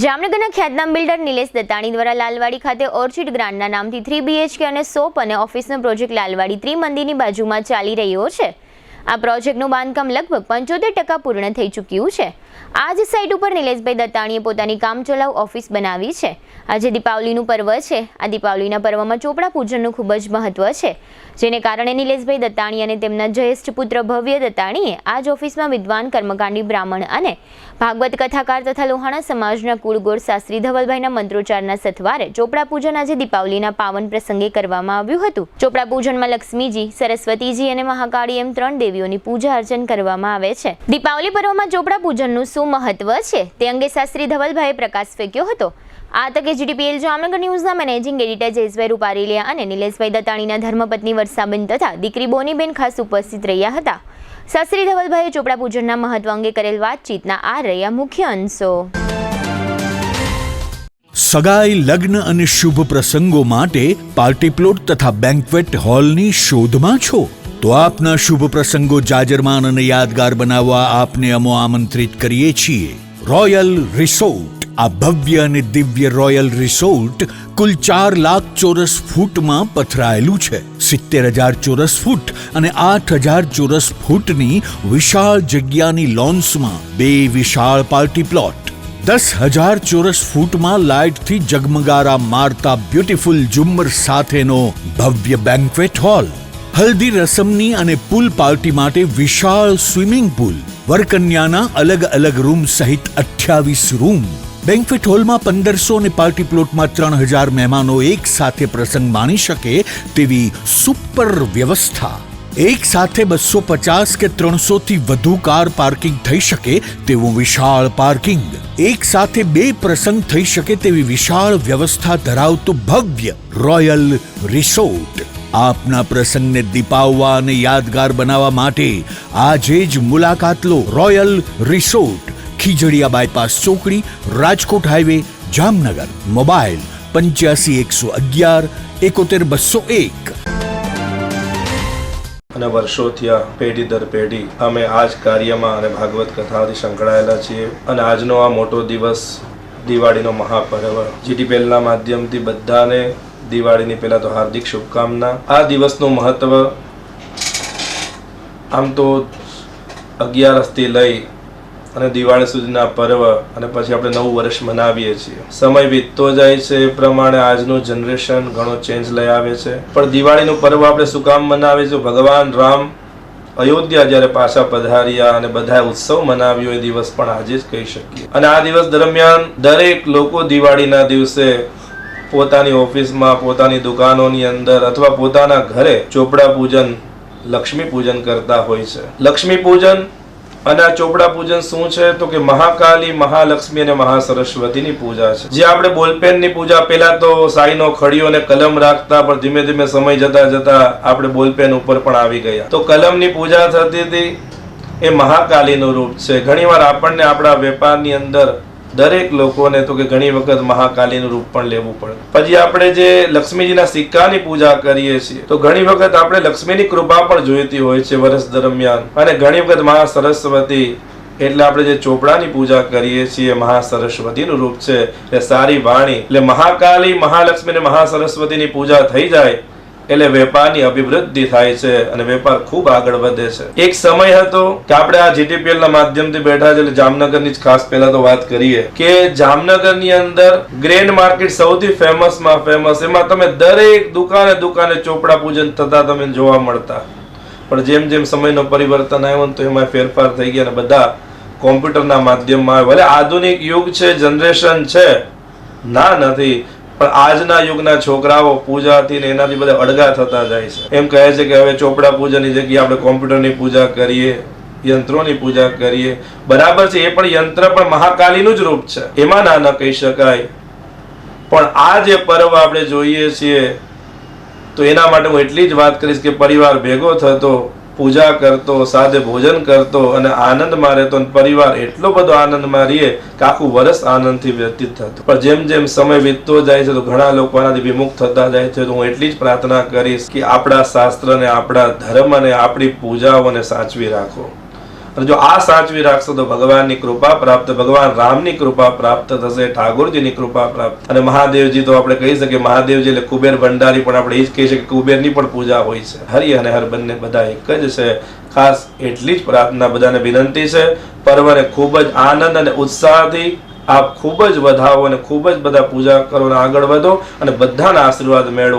જામનગરના ખ્યાતનામ બિલ્ડર નિલેશ દત્તાણી દ્વારા લાલવાડી ખાતે ઓર્ચિડ ગ્રાન્ડના નામથી 3 BHK અને શોપ અને ઓફિસનો પ્રોજેક્ટ લાલવાડી ત્રિમંદિરની બાજુમાં ચાલી રહ્યો છે। આ પ્રોજેક્ટનું બાંધકામ લગભગ 75% પૂર્ણ થઈ ચૂક્યું છે। આ જ સાઇટ ઉપર નિલેશભાઈ દત્તાણીએ પોતાની કામચલાઉ ઓફિસ બનાવી છે। આજે દીપાવલીનું પર્વ છે। આ દીપાવલીના પર્વમાં ચોપડા પૂજનનું ખૂબ જ મહત્વ છે, જેને કારણે નિલેશભાઈ દત્તાણી અને તેમના જ્યેષ્ઠ પુત્ર ભવ્ય દત્તાણીએ આ જ ઓફિસમાં વિદ્વાન કર્મકાંડી બ્રાહ્મણ અને ભાગવત કથાકાર તથા લોહાણા સમાજના કુળગોળ શાસ્ત્રી ધવલભાઈના મંત્રોચ્ચારના સથવારે ચોપડા પૂજન આજે દીપાવલીના પાવન પ્રસંગે કરવામાં આવ્યું હતું। ચોપડા પૂજનમાં લક્ષ્મીજી, સરસ્વતીજી અને મહાકાળી એમ 3 દેવીઓની પૂજા અર્ચન કરવામાં આવે છે। દીપાવલી પર્વમાં ચોપડા પૂજનનું શું મહત્વ છે તે અંગે શાસ્ત્રી ધવલભાઈએ પ્રકાશ ફેંક્યો હતો। આ તકે GTPL જામનગર ન્યૂઝના મેનેજિંગ એડિટર જયેશભાઈ રૂપારેલિયા અને નિલેશભાઈ દત્તાણીના ધર્મપત્ની વર્ષાબેન તથા દીકરી બોનીબેન ખાસ ઉપસ્થિત રહ્યા હતા। શાસ્ત્રી ધવલભાઈએ ચોપડા પૂજનના મહત્વ અંગે કરેલ વાતચીતના આ રહ્યા મુખ્ય અંશો। સગાઈ, લગ્ન અને શુભ પ્રસંગો માટે પાર્ટી પ્લોટ તથા બેન્ક્વેટ હોલની શોધમાં છો તો આપના શુભ પ્રસંગો જાજરમાન અને યાદગાર બનાવવા આપને અમો આમંત્રિત કરીએ છીએ। રોયલ રિસોર્ટ, આ ભવ્ય અને દિવ્ય રોયલ રિસોર્ટ કુલ 4 લાખ ચોરસ ફૂટમાં પથરાયેલું છે। 70,000 ચોરસ ફૂટ અને 8,000 ચોરસ ફૂટની વિશાળ જગ્યાની લોન્સમાં 2 વિશાળ પાર્ટી પ્લોટ, 10,000 ચોરસ ફૂટમાં લાઇટથી જગમગારા મારતા બ્યુટીફુલ ઝુમ્મર સાથેનો ભવ્ય બેન્ક્વેટ હોલ, હલ્દી રસમની અને પૂલ પાર્ટી માટે વિશાળ સ્વિમિંગ પૂલ, વરકન્યાના અલગ અલગ રૂમ સહિત 28 રૂમ। બેન્ક્વેટ હોલમાં 1500 અને પાર્ટી પ્લોટમાં 3000 મહેમાનો એક સાથે પ્રસંગ માણી શકે તેવી સુપર વ્યવસ્થા। એક સાથે 250 કે 300 થી વધુ કાર પાર્કિંગ થઈ શકે તેવું વિશાળ પાર્કિંગ, એક સાથે 2 પ્રસંગ થઈ શકે તેવી વિશાળ વ્યવસ્થા ધરાવતો ભવ્ય રોયલ રિસોર્ટ। આપના પ્રસંગને દીપાવવા અને યાદગાર બનાવવા માટે આજે જ મુલાકાત લો। રોયલ રિસોર્ટ, ખીજડીયા બાયપાસ ચોકડી, રાજકોટ હાઈવે, જામનગર। મોબાઈલ 85 111 71 201। અને વર્ષોથી આ પેઢી દર પેઢી અમે આ જ કાર્યમાં અને ભાગવત કથાઓથી સંકળાયેલા છીએ અને આજનો આ મોટો દિવસ દિવાળીનો મહાપર્વ GTPLના માધ્યમથી બધાને દિવાળીની પહેલા તો હાર્દિક શુભકામના। આ દિવસનું મહત્વ આમ તો 11થી લઈ અને દિવાળી સુધીના પર્વ અને પછી આપણે નવું વર્ષ મનાવીએ છીએ। સમય વીતતો જાય છે એ પ્રમાણે આજનું જનરેશન ઘણો ચેન્જ લઈ આવે છે, પણ દિવાળીનું પર્વ આપણે શું કામ મનાવીએ છીએ? ભગવાન રામ અયોધ્યા જ્યારે પાછા પધાર્યા અને બધા ઉત્સવ મનાવ્યો એ દિવસ પણ આજે જ કહી શકીએ। અને આ દિવસ દરમિયાન દરેક લોકો દિવાળીના દિવસે પોતાની ઓફિસમાં, પોતાની દુકાનોની અંદર અથવા પોતાના ઘરે ચોપડા પૂજન, લક્ષ્મી પૂજન કરતા હોય છે। લક્ષ્મી પૂજન અને આ ચોપડા પૂજન શું છે તો કે મહાકાલી, મહાલક્ષ્મી અને મહાસરસ્વતીની પૂજા છે। જે આપણે બોલપેનની પૂજા પહેલા તો સાઈનો ખડીયો અને કલમ રાખતા, પણ ધીમે ધીમે સમય જતા જતા આપણે બોલપેન ઉપર પણ આવી ગયા। તો કલમની પૂજા થતી હતી, એ મહાકાલીનું રૂપ છે। ઘણીવાર આપણને આપણા વેપારની અંદર દરેક લોકોને તો કે ઘણી વખત મહાકાલીનું રૂપ પણ લેવું પડે। પછી આપણે જે લક્ષ્મીજીના સિક્કાની પૂજા કરીએ છીએ તો ઘણી વખત આપણે લક્ષ્મીની કૃપા પણ જોઈતી હોય છે વર્ષ દરમિયાન, અને ઘણી વખત મહા સરસ્વતી એટલે આપણે જે ચોપડાની પૂજા કરીએ છીએ મહા સરસ્વતીનું રૂપ છે। એટલે સારી વાણી એટલે મહાકાલી, મહાલક્ષ્મી અને મહા સરસ્વતીની પૂજા થઈ જાય એટલે વેપારની અભિવૃદ્ધિ થાય છે અને વેપાર ખૂબ આગળ વધે છે। એક સમય હતો કે આપણે આ GTPLના માધ્યમથી બેઠા છે એટલે જામનગરની જ ખાસ પહેલા તો વાત કરીએ કે જામનગરની અંદર ગ્રેન્ડ માર્કેટ સૌથી ફેમસમાં ફેમસ, એમાં તમે દરેક દુકાને ચોપડા પૂજન થતા તમે જોવા મળતા। પણ જેમ જેમ સમયનો પરિવર્તન આવ્યો તો એમાં ફેરફાર થઈ ગયા અને બધા કોમ્પ્યુટરના માધ્યમમાં આવે। ભલે આધુનિક યુગ છે, જનરેશન છે, ના નથી, પણ આજના યુગના છોકરાઓ પૂજાથી ને એનાથી બધા અડગા થતા જાય છે। એમ કહે છે કે હવે ચોપડા પૂજાની જગ્યાએ આપણે કોમ્પ્યુટરની પૂજા કરીએ, યંત્રોની પૂજા કરીએ। બરાબર છે, એ પણ યંત્ર પણ મહાકાલીનું જ રૂપ છે, એમાં ના ન કહી શકાય। પણ આ જે પર્વ આપણે જોઈએ છીએ તો એના માટે હું એટલી જ વાત કરીશ કે પરિવાર ભેગો થતો, પૂજા કરતો, સાથે ભોજન કરતો અને આનંદમાં રહેતો, અને પરિવાર એટલો બધો આનંદમાં રહે કે આખું વર્ષ આનંદથી વ્યતીત થતું। પણ જેમ જેમ સમય વીતતો જાય છે તો ઘણા લોકો આનાથી વિમુખ થતા જાય છે। તો હું એટલી જ પ્રાર્થના કરીશ કે આપણા શાસ્ત્રને, આપણા ધર્મને, આપણી પૂજાઓને સાચવી રાખો। અને જો આ સાચવી રાખશો તો ભગવાનની કૃપા પ્રાપ્ત, ભગવાન રામની કૃપા પ્રાપ્ત થશે, ઠાકોરજીની કૃપા પ્રાપ્ત. અને મહાદેવજી તો આપણે કહી શકીએ, મહાદેવજી એટલે કુબેર ભંડારી, પણ આપણે એ જ કહી શકીએ કે કુબેરની પણ પૂજા હોય છે. હરિ અને હર બંને બધા એક જ છે. ખાસ એટલી જ પ્રાર્થના બધાને વિનંતી છે, પર્વને ખૂબ જ આનંદ અને ઉત્સાહથી આપ ખૂબ જ વધાવો અને ખૂબ જ બધા પૂજા કરો અને આગળ વધો અને બધાના આશીર્વાદ મેળવો.